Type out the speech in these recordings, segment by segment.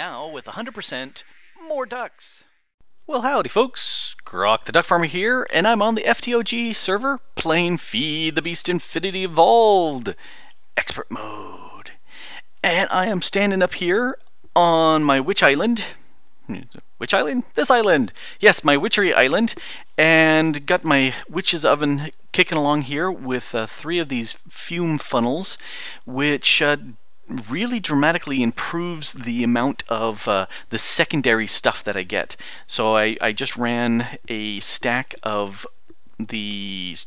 now with 100% more ducks. Well, howdy folks, Grok the DuckFarmer here, and I'm on the FTOG server playing Feed the Beast Infinity Evolved Expert Mode. And I am standing up here on my witch island. Which island? This island! Yes, my Witchery island, and got my witch's oven kicking along here with 3 of these fume funnels, which really dramatically improves the amount of the secondary stuff that I get. So I just ran a stack of the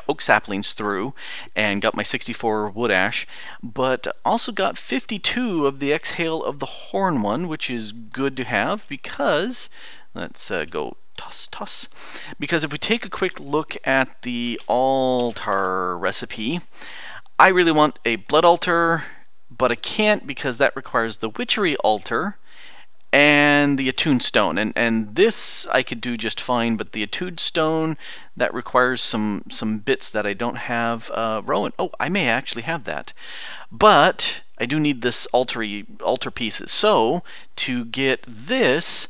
oak saplings through and got my 64 wood ash, but also got 52 of the exhale of the horn one, which is good to have because, let's go toss, because if we take a quick look at the altar recipe, I really want a blood altar, but I can't because that requires the witchery altar and the attuned stone, and this I could do just fine, but the attuned stone, that requires some bits that I don't have. Rowan, oh, I may actually have that, but I do need this altar pieces. So to get this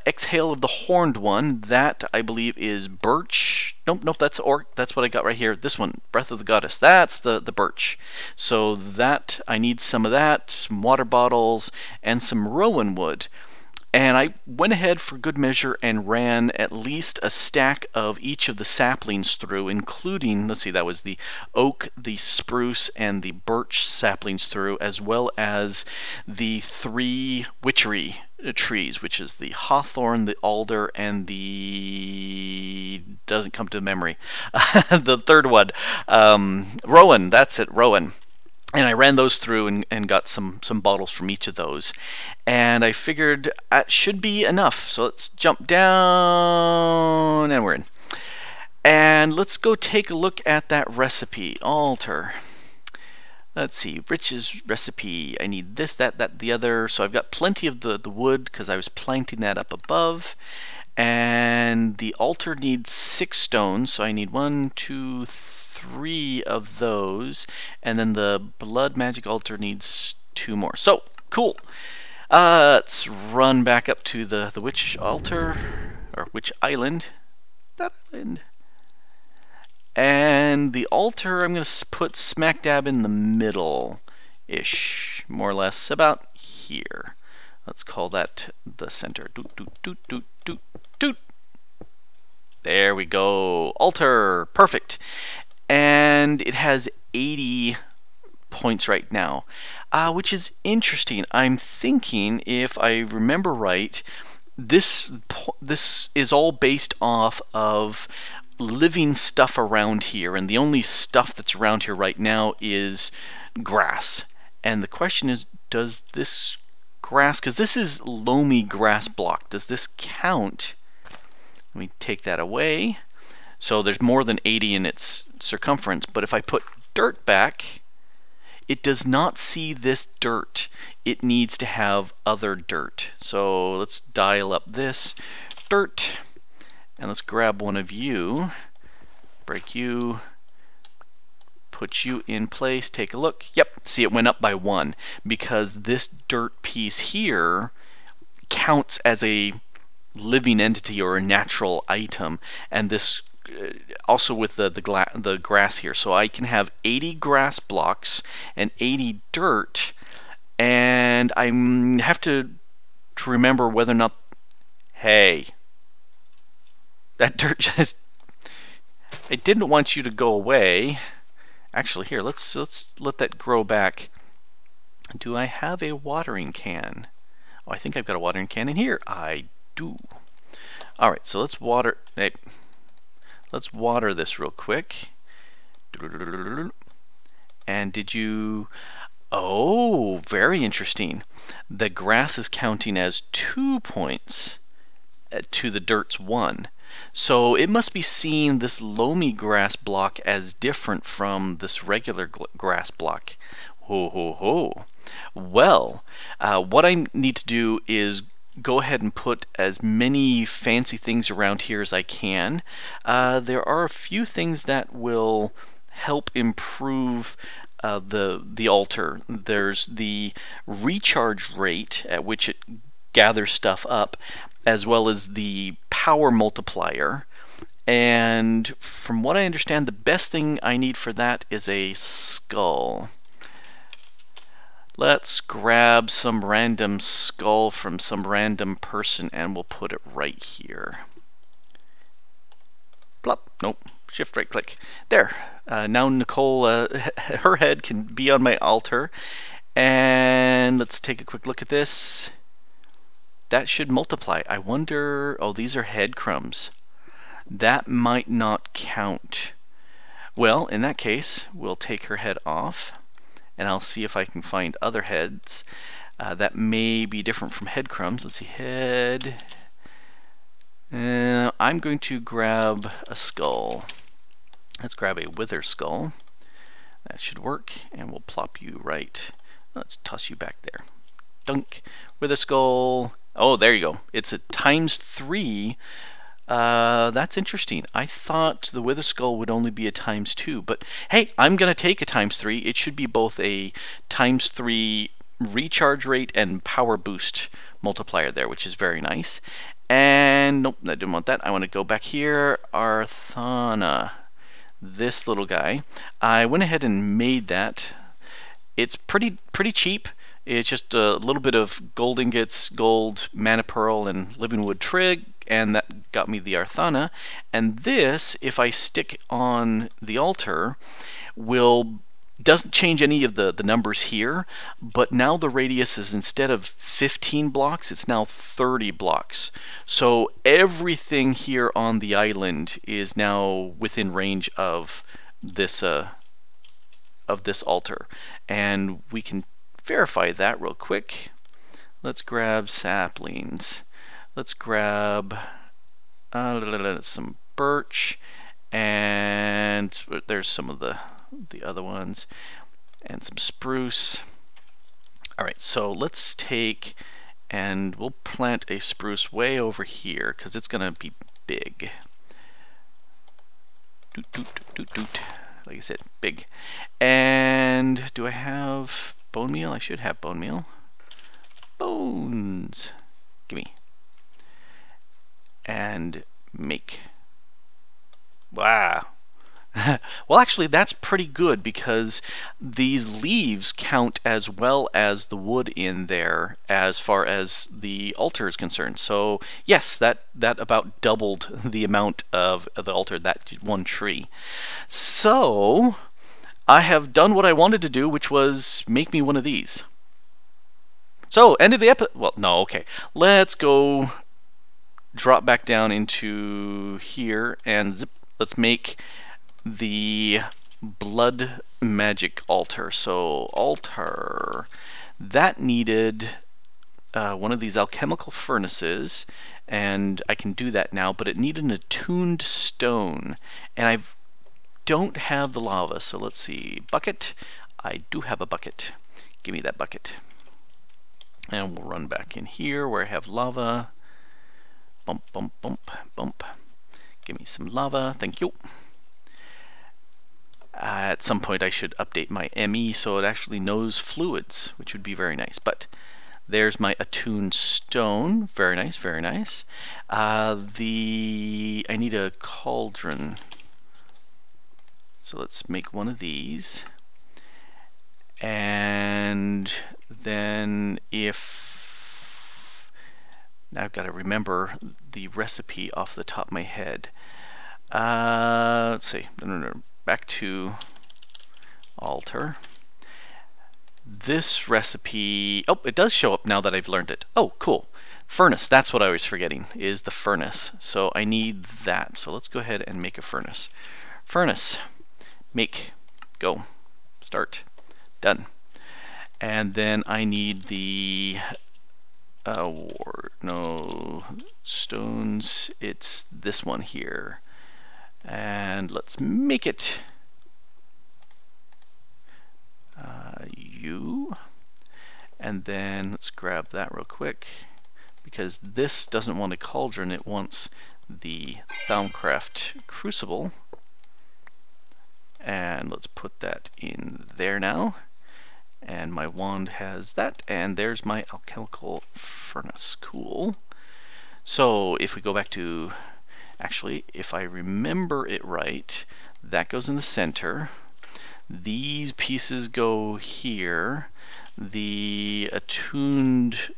exhale of the horned one, that I believe is birch. Nope, that's orc. That's what I got right here. This one, Breath of the Goddess. That's the birch. So that I need some of that, some water bottles, and some rowan wood. And I went ahead for good measure and ran at least a stack of each of the saplings through, including, let's see, that was the oak, the spruce, and the birch saplings through, as well as the 3 witchery trees, which is the hawthorn, the alder, and the doesn't come to memory the third one, rowan. That's it, rowan. And I ran those through and got some bottles from each of those, and I figured that should be enough. So let's jump down, and we're in. And let's go take a look at that recipe. Altar. Let's see, Rich's recipe. I need this, that, the other. So I've got plenty of the wood because I was planting that up above. And the altar needs 6 stones, so I need 1, 2, 3 of those. And then the blood magic altar needs 2 more. So, cool. Let's run back up to the witch altar, or witch island. That island. And the altar, I'm going to put smack dab in the middle-ish, more or less, about here. Let's call that the center. Doot, doot, doot, doot, doot, doot. There we go. Altar. Perfect. And it has 80 points right now, which is interesting. I'm thinking, if I remember right, this is all based off of living stuff around here, and the only stuff that's around here right now is grass. And the question is, does this grass, because this is loamy grass block, does this count? Let me take that away. So there's more than 80 in its circumference, but if I put dirt back, it does not see this dirt. It needs to have other dirt. So let's dial up this dirt, and let's grab one of you, break you, put you in place, take a look. Yep, see, it went up by 1 because this dirt piece here counts as a living entity or a natural item, and this also with the grass here. So I can have 80 grass blocks and 80 dirt, and I have to remember whether or not, hey, that dirt just, I didn't want you to go away. Actually, here, let's let that grow back. Do I have a watering can? Oh, I think I've got a watering can in here. I do. All right, so let's water. Hey, let's water this real quick. And did you? Oh, very interesting. The grass is counting as 2 points to the dirt's 1. So it must be seeing this loamy grass block as different from this regular grass block. Ho ho ho. Well, what I need to do is go ahead and put as many fancy things around here as I can. There are a few things that will help improve the altar. There's the recharge rate at which it gathers stuff up, as well as the power multiplier. And from what I understand, the best thing I need for that is a skull. Let's grab some random skull from some random person and we'll put it right here. Plop. Nope. Shift right click. There. Now Nicole, her head can be on my altar. And let's take a quick look at this. That should multiply. I wonder... Oh, these are head crumbs. That might not count. Well, in that case, we'll take her head off. And I'll see if I can find other heads that may be different from head crumbs. Let's see, head. I'm going to grab a skull. Let's grab a wither skull. That should work, and we'll plop you right. Let's toss you back there. Dunk. Wither skull. Oh, there you go. It's a ×3. That's interesting. I thought the wither skull would only be a ×2, but hey, I'm gonna take a ×3. It should be both a ×3 recharge rate and power boost multiplier there, which is very nice. And nope, I didn't want that. I want to go back here. Arthana, this little guy. I went ahead and made that. It's pretty cheap. It's just a little bit of gold ingots, gold, mana pearl, and living wood trig, and that got me the Arthana. And this, if I stick on the altar, doesn't change any of the numbers here, but now the radius is, instead of 15 blocks, it's now 30 blocks. So everything here on the island is now within range of this altar, and we can verify that real quick. Let's grab saplings. Let's grab some birch, and there's some of the other ones, and some spruce. Alright, so let's take and we'll plant a spruce way over here because it's gonna be big. Doot, doot, doot, doot. Like I said, big. And do I have bone meal? I should have bone meal. Bones. Gimme. And make. Wow. Well, actually, that's pretty good because these leaves count as well as the wood in there as far as the altar is concerned. So, yes, that about doubled the amount of the altar, that one tree. So, I have done what I wanted to do, which was make me one of these. So, end of the episode. Well, no, okay. Let's go drop back down into here and zip. Let's make the blood magic altar. So altar, that needed one of these alchemical furnaces, and I can do that now, but it needed an attuned stone, and I don't have the lava. So let's see, bucket. I do have a bucket. Give me that bucket, and we'll run back in here where I have lava. Bump, bump, bump, bump. Give me some lava, thank you. At some point I should update my ME so it actually knows fluids, which would be very nice. But there's my attuned stone. Very nice, very nice. I need a cauldron. So let's make one of these. And then now I've got to remember the recipe off the top of my head. Let's see. No. Back to altar. This recipe, oh, it does show up now that I've learned it. Oh, cool. Furnace, that's what I was forgetting, is the furnace. So I need that. So let's go ahead and make a furnace. Furnace, make, go, start, done. And then I need the no stones, it's this one here. And let's make it you, and then let's grab that real quick because this doesn't want a cauldron, it wants the Thaumcraft crucible. And let's put that in there now. And my wand has that, and there's my alchemical furnace. Cool. So if we go back to, actually, if I remember it right, that goes in the center. These pieces go here. The attuned,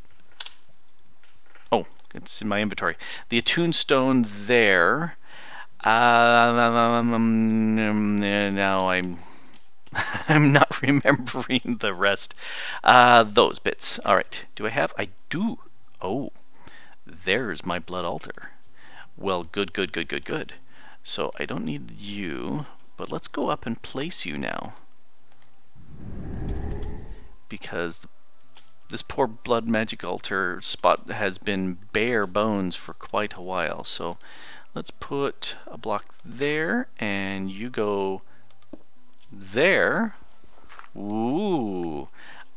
oh, it's in my inventory. The attuned stone there. Now I'm not remembering the rest. Those bits. All right. Do I have? I do. Oh, there's my blood altar. Well, good, good, good, good, good. So I don't need you, but let's go up and place you now. Because this poor blood magic altar spot has been bare bones for quite a while. So let's put a block there, and you go there. Ooh,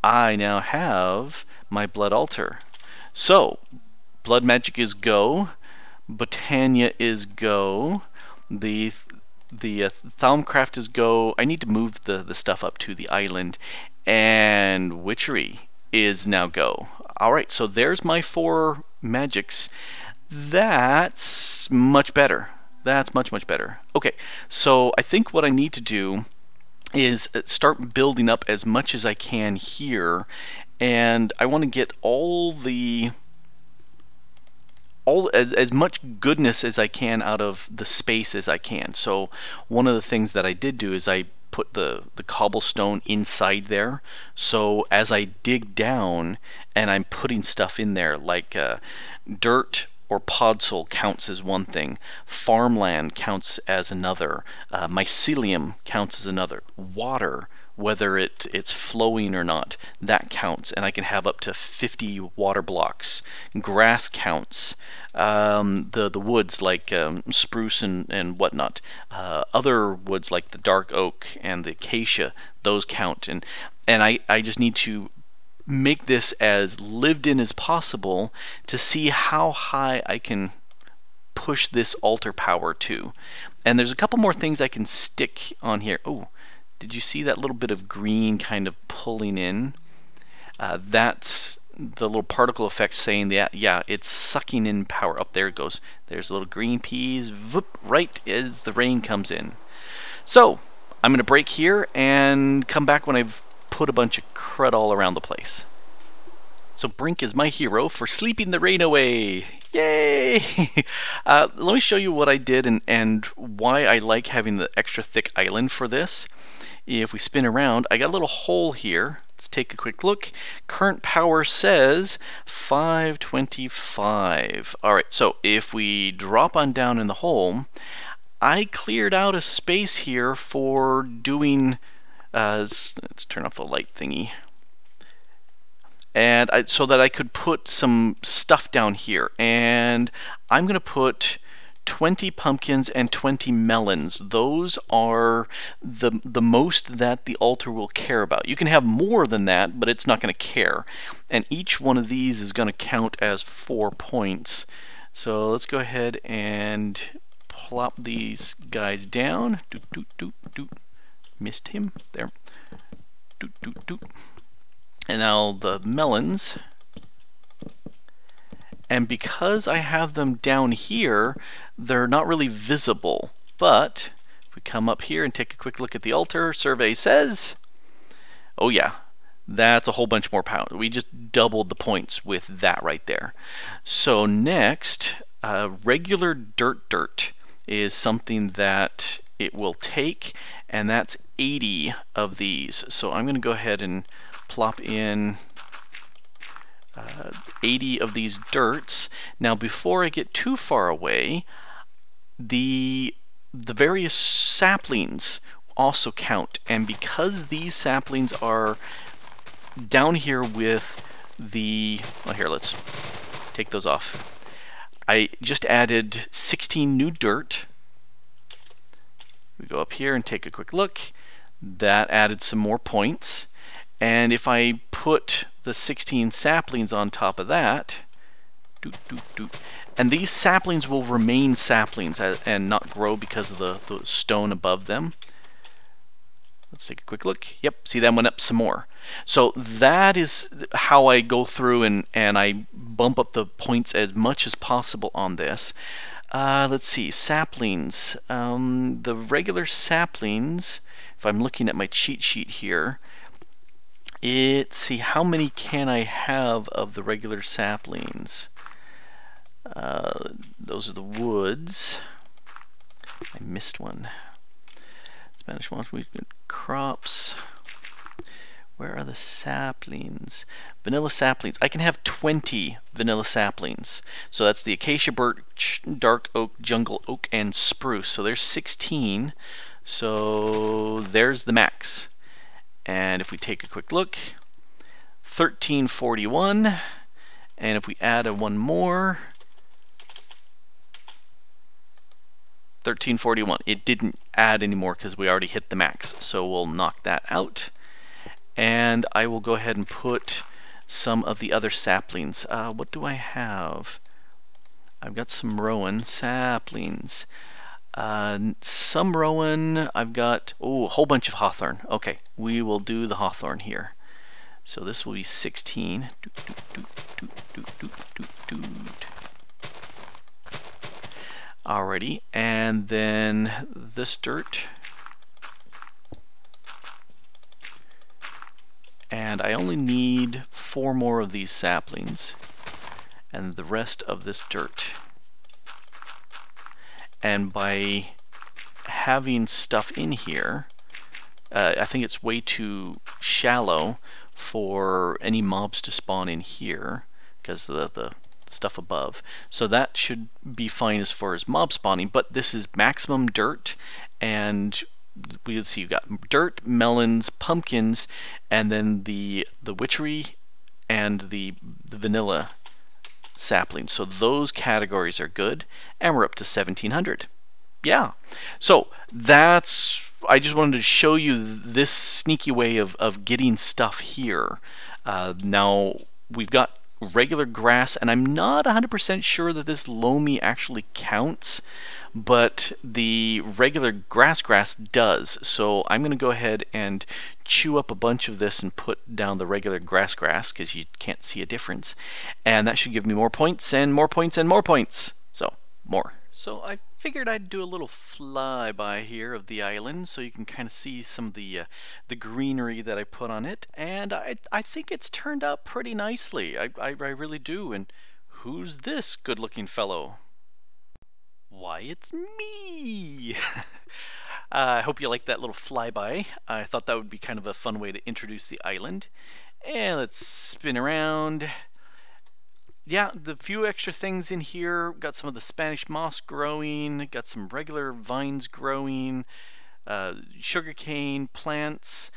I now have my blood altar. So, blood magic is go, Botania is go, the Thaumcraft is go. I need to move the stuff up to the island, and Witchery is now go. Alright, so there's my 4 magics. That's much better. That's much, much better. Okay, so I think what I need to do is start building up as much as I can here, and I want to get as much goodness as I can out of the space as I can. So one of the things that I did do is I put the cobblestone inside there, so as I dig down and I'm putting stuff in there like dirt or podzol counts as one thing, farmland counts as another, mycelium counts as another, water, whether it's flowing or not, that counts, and I can have up to 50 water blocks. Grass counts, the woods like spruce and whatnot, other woods like the dark oak and the acacia, those count, and I just need to make this as lived in as possible to see how high I can push this altar power to. And there's a couple more things I can stick on here. Oh, did you see that little bit of green kind of pulling in? That's the little particle effect saying that, yeah, it's sucking in power. Up there it goes. There's little green peas, whoop, right as the rain comes in. So I'm going to break here and come back when I've put a bunch of crud all around the place. So Brink is my hero for sleeping the rain away. Yay! Let me show you what I did and why I like having the extra thick island for this. If we spin around, I got a little hole here. Let's take a quick look. Current power says 525. Alright, so if we drop on down in the hole, I cleared out a space here for doing let's turn off the light thingy, and so that I could put some stuff down here, and I'm gonna put 20 pumpkins and 20 melons. Those are the most that the altar will care about. You can have more than that, but it's not going to care, and each one of these is going to count as 4 points. So let's go ahead and plop these guys down. Doot, doot, doot, doot. Missed him there. Doot, doot, doot. And now the melons, and because I have them down here, they're not really visible. But if we come up here and take a quick look at the altar, survey says, oh yeah, that's a whole bunch more power. We just doubled the points with that right there. So next, regular dirt is something that it will take, and that's 80 of these. So I'm going to go ahead and plop in 80 of these dirts. Now before I get too far away, the various saplings also count, and because these saplings are down here with the, well, here, let's take those off. I just added 16 new dirt. We go up here and take a quick look. That added some more points. And if I put the 16 saplings on top of that, doot, doot, doot, and these saplings will remain saplings and not grow because of the stone above them. Let's take a quick look. Yep, see that went up some more. So that is how I go through and I bump up the points as much as possible on this. Let's see, saplings. The regular saplings, if I'm looking at my cheat sheet here, see how many can I have of the regular saplings. Those are the woods. I missed one. Spanish ones, we've got crops. Where are the saplings? Vanilla saplings. I can have 20 vanilla saplings. So that's the acacia, birch, dark oak, jungle oak, and spruce. So there's 16. So there's the max. And if we take a quick look, 1341. And if we add one more, 1341. It didn't add anymore because we already hit the max. So we'll knock that out. And I will go ahead and put some of the other saplings. What do I have? I've got some rowan saplings. Some rowan. I've got, a whole bunch of hawthorn. Okay, we will do the hawthorn here. So this will be 16. Alrighty, and then this dirt. And I only need 4 more of these saplings and the rest of this dirt. And by having stuff in here, I think it's way too shallow for any mobs to spawn in here because of the stuff above. So that should be fine as far as mob spawning, but this is maximum dirt, and we'll see, you've got dirt, melons, pumpkins, and then the witchery and the vanilla saplings. So those categories are good, and we're up to 1700. Yeah, so that's, I just wanted to show you this sneaky way of getting stuff here. Now we've got regular grass, and I'm not 100% sure that this loamy actually counts, but the regular grass does. So I'm going to go ahead and chew up a bunch of this and put down the regular grass because you can't see a difference, and that should give me more points and more points and more points. So more. So I figured I'd do a little flyby here of the island so you can kind of see some of the greenery that I put on it, and I think it's turned out pretty nicely. I really do. And who's this good-looking fellow? Why, it's me! I hope you like that little flyby. I thought that would be kind of a fun way to introduce the island. And let's spin around. Yeah, the few extra things in here, got some of the Spanish moss growing, got some regular vines growing, sugarcane plants.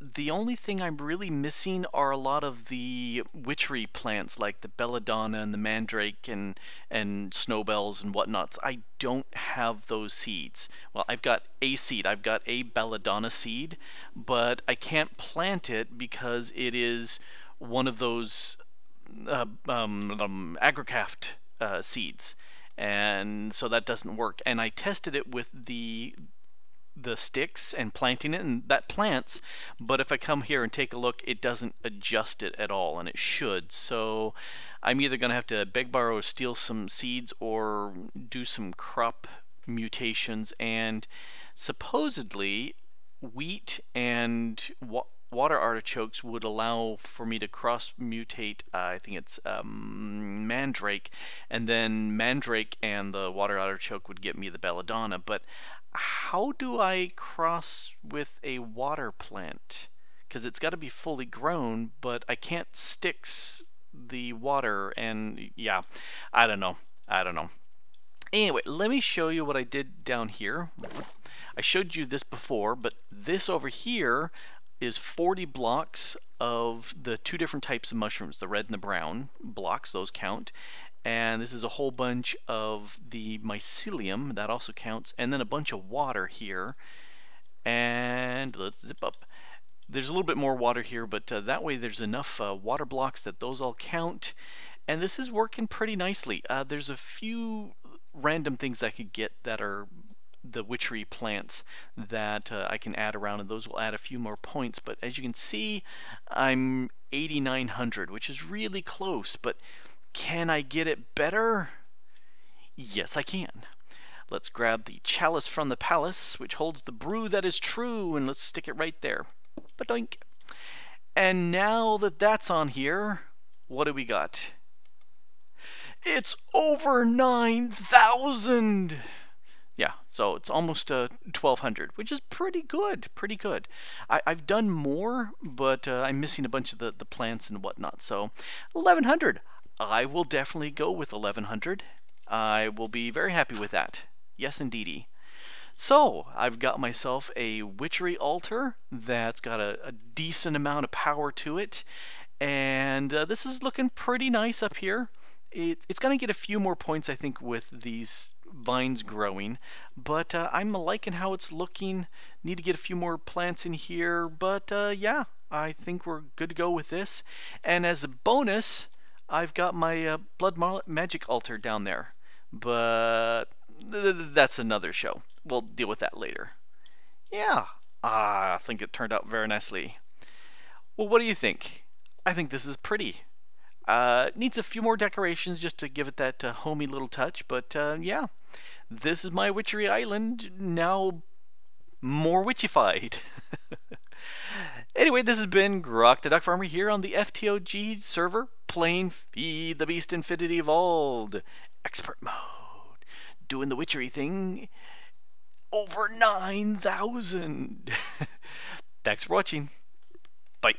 The only thing I'm really missing are a lot of the witchery plants like the belladonna and the mandrake and snowbells and whatnots. I don't have those seeds. Well, I've got a seed. I've got a belladonna seed, but I can't plant it because it is one of those agricraft seeds, and so that doesn't work. And I tested it with the sticks and planting it, and that plants, but if I come here and take a look, it doesn't adjust it at all, and it should. So I'm either going to have to beg, borrow, or steal some seeds or do some crop mutations. And supposedly wheat and water artichokes would allow for me to cross mutate, I think it's mandrake, and then mandrake and the water artichoke would get me the belladonna. But how do I cross with a water plant? Because it's got to be fully grown, but I can't sticks the water, and yeah, I don't know. Anyway, let me show you what I did down here. I showed you this before, but this over here is 40 blocks of the 2 different types of mushrooms, the red and the brown blocks, those count. And this is a whole bunch of the mycelium, that also counts, and then a bunch of water here. And let's zip up. There's a little bit more water here, but that way there's enough water blocks that those all count. And this is working pretty nicely. There's a few random things I could get that are the Witchery plants that I can add around, and those will add a few more points. But as you can see, I'm 8,900, which is really close, but can I get it better? Yes, I can. Let's grab the chalice from the palace, which holds the brew that is true, and let's stick it right there. Ba-doink. And now that that's on here, what do we got? It's over 9,000! Yeah, so it's almost 1,200, which is pretty good, pretty good. I've done more, but I'm missing a bunch of the plants and whatnot, so 1,100. I will definitely go with 1,100. I will be very happy with that. Yes, indeedy. So, I've got myself a Witchery altar that's got a decent amount of power to it, and this is looking pretty nice up here. It's going to get a few more points, I think, with these vines growing, but I'm liking how it's looking. Need to get a few more plants in here, but yeah, I think we're good to go with this. And as a bonus, I've got my blood magic altar down there, but that's another show. We'll deal with that later. Yeah, I think it turned out very nicely. Well, what do you think? I think this is pretty. Needs a few more decorations just to give it that homey little touch, but yeah, this is my Witchery Island, now more witchified. Anyway, this has been Grok the DuckFarmer here on the FTOG server, playing Feed the Beast Infinity Evolved. Expert mode. Doing the Witchery thing. Over 9,000. Thanks for watching. Bye.